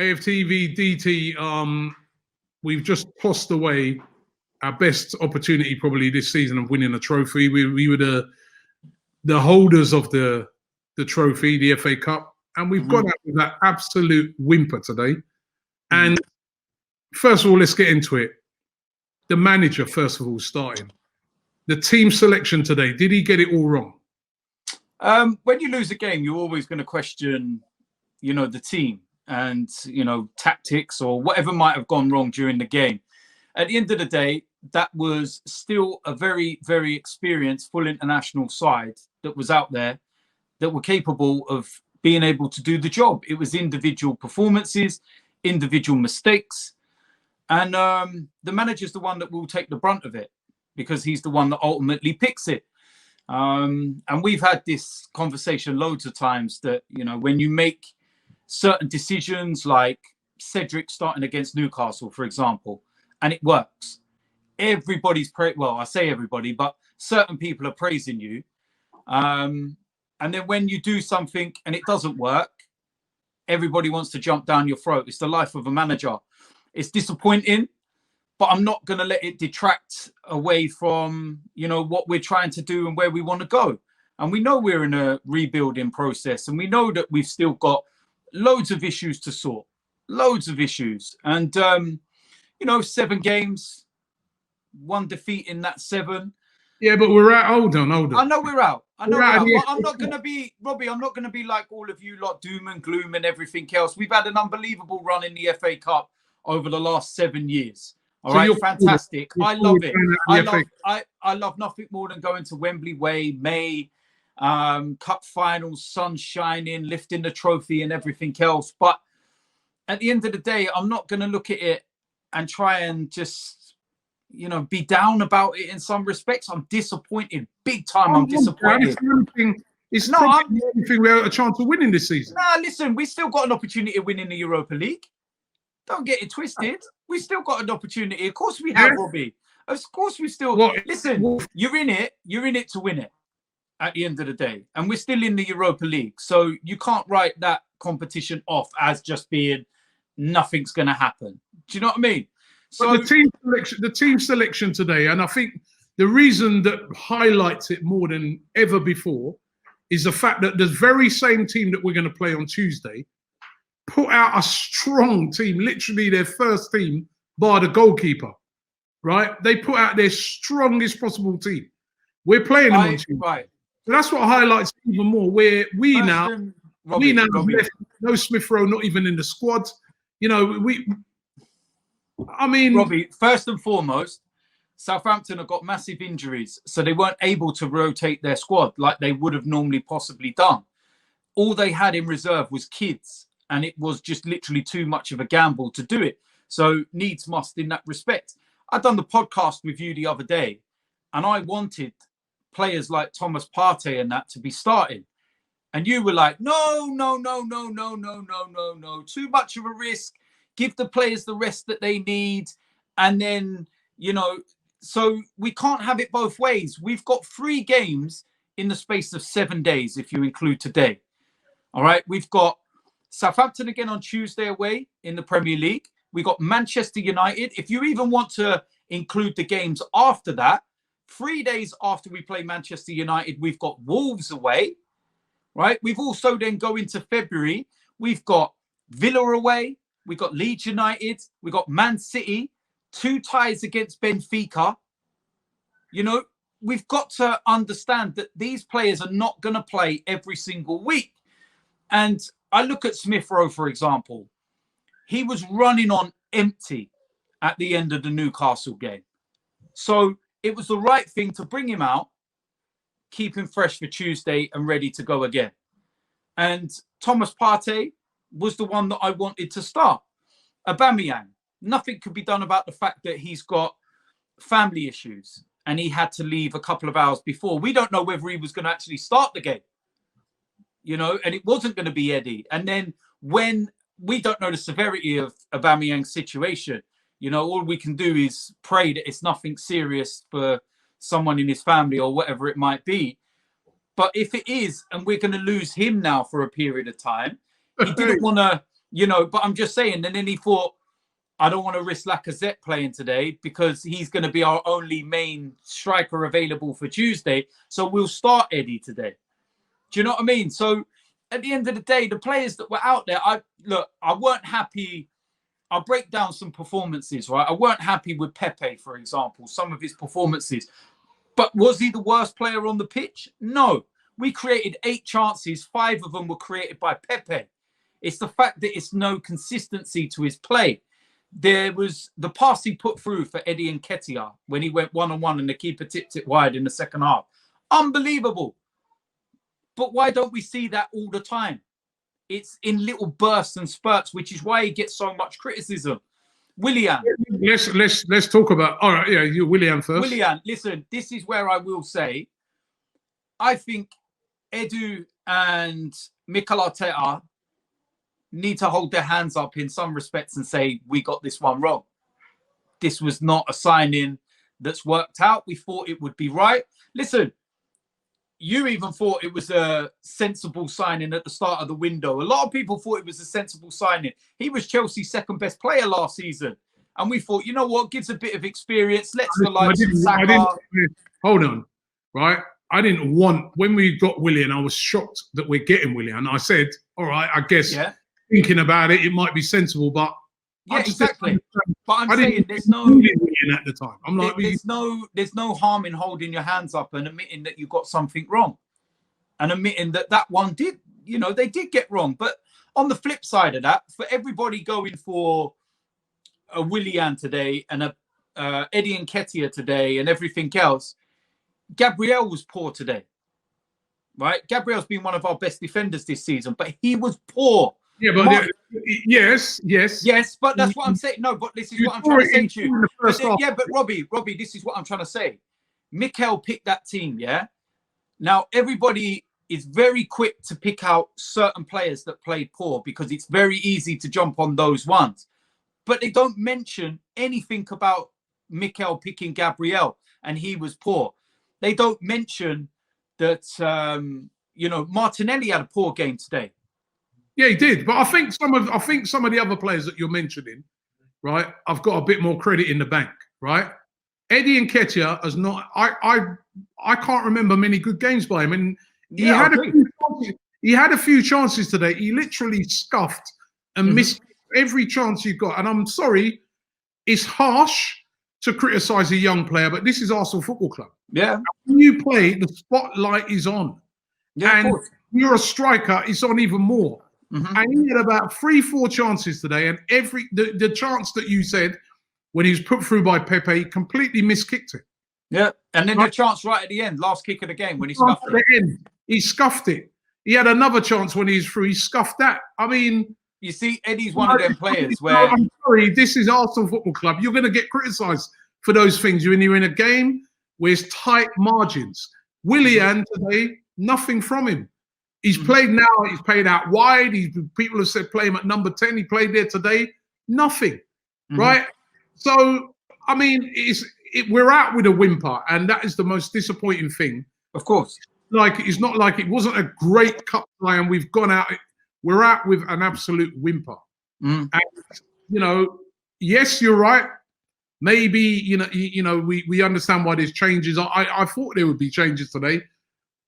AFTV DT, we've just tossed away our best opportunity probably this season of winning a trophy. We were the holders of the trophy, the FA Cup, and we've got out with that absolute whimper today. And first of all, let's get into it. The manager, first of all, starting. The team selection today, did he get it all wrong? When you lose a game, you're always going to question, the team and, tactics or whatever might have gone wrong during the game. At the end of the day, that was still a very, very experienced full international side that was out there that were capable of being able to do the job. It was individual performances, individual mistakes. And the manager's the one that will take the brunt of it because he's the one that ultimately picks it. And we've had this conversation loads of times that, when you make certain decisions like Cedric starting against Newcastle, for example, and it works, everybody's well, I say everybody, but certain people are praising you. And then when you do something and it doesn't work, everybody wants to jump down your throat. It's the life of a manager. It's disappointing, but I'm not going to let it detract away from, what we're trying to do and where we want to go. And we know we're in a rebuilding process, and we know that we've still got loads of issues to sort, loads of issues. And, 7 games, 1 defeat in that 7. Yeah, but we're out. Hold on. I know we're out. I'm not going to be, Robbie, I'm not going to be like all of you lot, doom and gloom and everything else. We've had an unbelievable run in the FA Cup over the last 7 years. All right, fantastic. I love it. I love nothing more than going to Wembley Way, May, cup finals, sun shining, lifting the trophy and everything else. But at the end of the day, I'm not going to look at it and try and just, be down about it in some respects. I'm disappointed, big time. I'm disappointed. It's not the only thing we have a chance of winning this season. Nah, listen, we still got an opportunity of winning the Europa League. Don't get it twisted. We still got an opportunity. Of course we have, Robbie. Of course we still. Listen, you're in it. You're in it to win it at the end of the day. And we're still in the Europa League. So you can't write that competition off as just being nothing's going to happen. Do you know what I mean? So but the team selection today, and I think the reason that highlights it more than ever before is the fact that the very same team that we're going to play on Tuesday put out a strong team, literally their first team, bar the goalkeeper, right? They put out their strongest possible team. We're playing them on Tuesday. Right. So that's what highlights even more, where we now have left no Smith Rowe, not even in the squad. Robbie, first and foremost, Southampton have got massive injuries, so they weren't able to rotate their squad like they would have normally possibly done. All they had in reserve was kids, and it was just literally too much of a gamble to do it. So needs must in that respect. I done the podcast with you the other day, and I wanted players like Thomas Partey and that to be starting. And you were like, no, too much of a risk. Give the players the rest that they need. And then, so we can't have it both ways. We've got 3 games in the space of 7 days, if you include today. All right. We've got Southampton again on Tuesday away in the Premier League. We got Manchester United. If you even want to include the games after that, 3 days after we play Manchester United, we've got Wolves away. Right. We've also then go into February. We've got Villa away. We've got Leeds United. We've got Man City. 2 ties against Benfica. We've got to understand that these players are not going to play every single week. And I look at Smith Rowe, for example. He was running on empty at the end of the Newcastle game. So it was the right thing to bring him out, keep him fresh for Tuesday and ready to go again. And Thomas Partey was the one that I wanted to start. Aubameyang, nothing could be done about the fact that he's got family issues and he had to leave a couple of hours before. We don't know whether he was going to actually start the game, and it wasn't going to be Eddie. And then when we don't know the severity of Aubameyang's situation, all we can do is pray that it's nothing serious for someone in his family or whatever it might be. But if it is, and we're going to lose him now for a period of time, he didn't want to, you know, but I'm just saying. And then he thought, I don't want to risk Lacazette playing today because he's going to be our only main striker available for Tuesday. So we'll start Eddie today. Do you know what I mean? So at the end of the day, the players that were out there, I weren't happy. I'll break down some performances, right? I weren't happy with Pepe, for example, some of his performances. But was he the worst player on the pitch? No. We created 8 chances. 5 of them were created by Pepe. It's the fact that it's no consistency to his play. There was the pass he put through for Eddie Nketiah when he went one-on-one and the keeper tipped it wide in the second half. Unbelievable. But why don't we see that all the time? It's in little bursts and spurts, which is why he gets so much criticism. Willian. Let's talk about. All right, yeah, you Willian first. Willian, listen, this is where I will say, I think Edu and Mikel Arteta need to hold their hands up in some respects and say, we got this one wrong. This was not a signing that's worked out. We thought it would be right. Listen, you even thought it was a sensible signing at the start of the window. A lot of people thought it was a sensible signing. He was Chelsea's second best player last season. And we thought, you know what, gives a bit of experience. Let's the likes of Saka. Hold on, right? I didn't want, when we got Willian, I was shocked that we're getting Willian. I said, all right, I guess thinking about it, it might be sensible, but yeah, exactly. But I'm saying there's no Willian at the time. I'm like, there's no harm in holding your hands up and admitting that you got something wrong, and admitting that that one did, you know, they did get wrong. But on the flip side of that, for everybody going for a Willian today and a Eddie Nketiah today and everything else, Gabriel was poor today, right? Gabriel's been one of our best defenders this season, but he was poor. Yeah, but yes. But that's what I'm saying. No, but this is what I'm trying to say to you. But Robbie, this is what I'm trying to say. Mikel picked that team, yeah? Now, everybody is very quick to pick out certain players that played poor because it's very easy to jump on those ones. But they don't mention anything about Mikel picking Gabriel and he was poor. They don't mention that, Martinelli had a poor game today. Yeah, he did. But I think some of the other players that you're mentioning, right, I've got a bit more credit in the bank, right? Eddie Nketiah has not. I can't remember many good games by him, and he had a few chances today. He literally scuffed and missed every chance he got. And I'm sorry, it's harsh to criticise a young player, but this is Arsenal Football Club. Yeah. When you play, the spotlight is on. Yeah, and you're a striker, it's on even more. Mm-hmm. And he had about 3-4 chances today, and the chance that you said when he was put through by Pepe, he completely miskicked it. Yeah, and then the chance right at the end, last kick of the game when he scuffed it. He scuffed it. He had another chance when he was through. He scuffed that. I mean, you see, Eddie's one of them players where I'm sorry, this is Arsenal Football Club. You're going to get criticised for those things when you're in a game where it's tight margins. Willian today, nothing from him. He's played now. He's played out wide. People have said play him at number 10. He played there today. Nothing, right? So I mean, we're out with a whimper, and that is the most disappointing thing. Of course, like it's not like it wasn't a great cup play, and we've gone out. We're out with an absolute whimper. And yes, you're right. Maybe we understand why there's changes. I thought there would be changes today,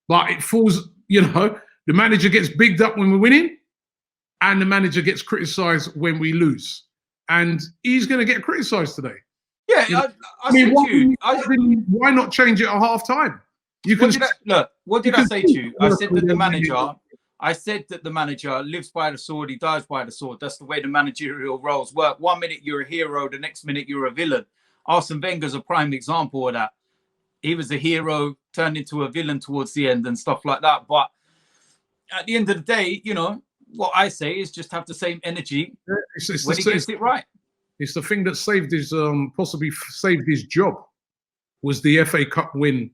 but it falls. The manager gets bigged up when we're winning, and the manager gets criticised when we lose. And he's going to get criticised today. Yeah, I mean, why not change it at half time? What did I say to you? I said that the manager lives by the sword, he dies by the sword. That's the way the managerial roles work. 1 minute you're a hero, the next minute you're a villain. Arsene Wenger's a prime example of that. He was a hero, turned into a villain towards the end and stuff like that. But at the end of the day, what I say is just have the same energy when he gets it right. It's the thing that possibly saved his job was the FA Cup win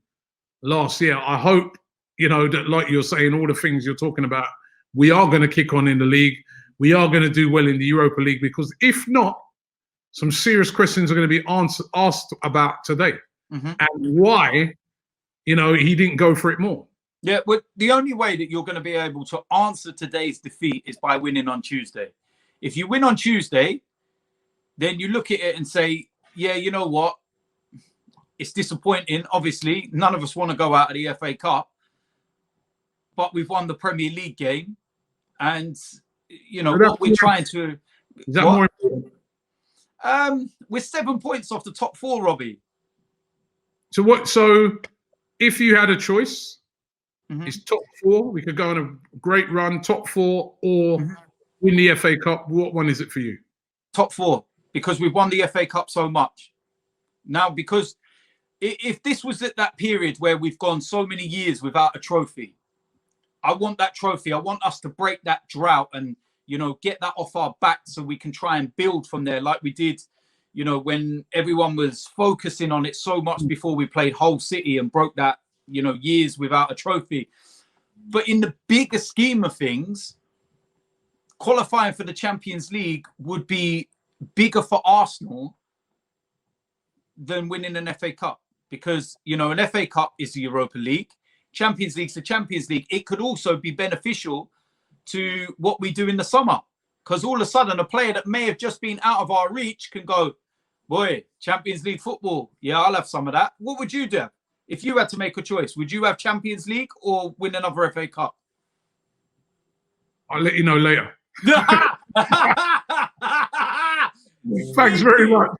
last year. I hope, that like you're saying, all the things you're talking about, we are going to kick on in the league. We are going to do well in the Europa League, because if not, some serious questions are going to be asked about today. And why, he didn't go for it more. Yeah, but the only way that you're going to be able to answer today's defeat is by winning on Tuesday. If you win on Tuesday, then you look at it and say, yeah, you know what? It's disappointing. Obviously, none of us want to go out of the FA Cup, but we've won the Premier League game. And, you know, what we're trying to... Is that more important? We're 7 points off the top 4, Robbie. So if you had a choice, it's top 4. We could go on a great run, top 4, or win the FA Cup. What one is it for you? Top 4, because we've won the FA Cup so much. Now, because if this was at that period where we've gone so many years without a trophy, I want that trophy. I want us to break that drought and, you know, get that off our back so we can try and build from there like we did, you know, when everyone was focusing on it so much before we played Hull City and broke that, you know, years without a trophy. But in the bigger scheme of things, qualifying for the Champions League would be bigger for Arsenal than winning an FA Cup, because, you know, an FA Cup is the Europa League. Champions League's the Champions League. It could also be beneficial to what we do in the summer, because all of a sudden a player that may have just been out of our reach can go, boy, Champions League football. Yeah, I'll have some of that. What would you do if you had to make a choice? Would you have Champions League or win another FA Cup? I'll let you know later. Thanks very much.